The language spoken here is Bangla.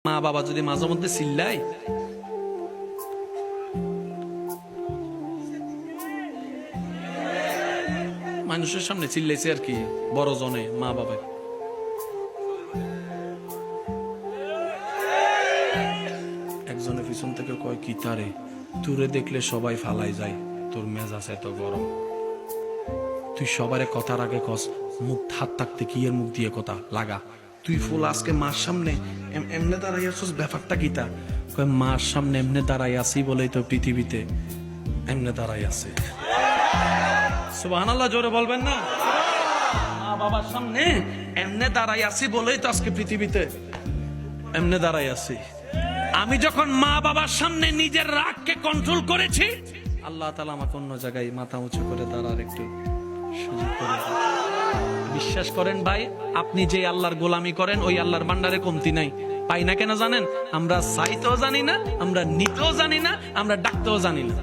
মা বাবা যদি মাঝে মধ্যে চিল্লাই, মানুষের সামনে চিল্লাইছে আর কি, বড় জনে মা বাবা, একজনের পিছন থেকে কয় কি তারে তুরে দেখলে সবাই ফালাই যায়, তোর মেজাজ এত গরম, তুই সবারে কথার আগে কস মুখ হাত থাকতে কি এর মুখ দিয়ে কথা লাগা, তুই ফুল আজকে মার সামনে এমনে দাঁড়াই আছিস, ব্যাপারটা গীতা কয় মার সামনে এমনে দাঁড়াই আছি বলেই তো পৃথিবীতে এমনে দাঁড়াই আছে। সুবহানাল্লাহ, জোরে বলবেন না? মা বাবার সামনে এমনে দাঁড়াই আছি বলেই তো আজকে পৃথিবীতে এমনে দাঁড়াই আছি। আমি যখন মা বাবার সামনে নিজের রাগকে কন্ট্রোল করেছি, আল্লাহ তাআলা আমাকে অন্য জায়গায় মাথা উঁচু করে দাঁড়ার একটু সুযোগ করে দেন। বিশ্বাস করেন ভাই, আপনি যে আল্লাহর গোলামি করেন ওই আল্লাহর ভান্ডারে কমতি নাই। পাই না কেন জানেন? আমরা চাইতেও জানি না, আমরা নিতেও জানি না, আমরা ডাকতেও জানি না।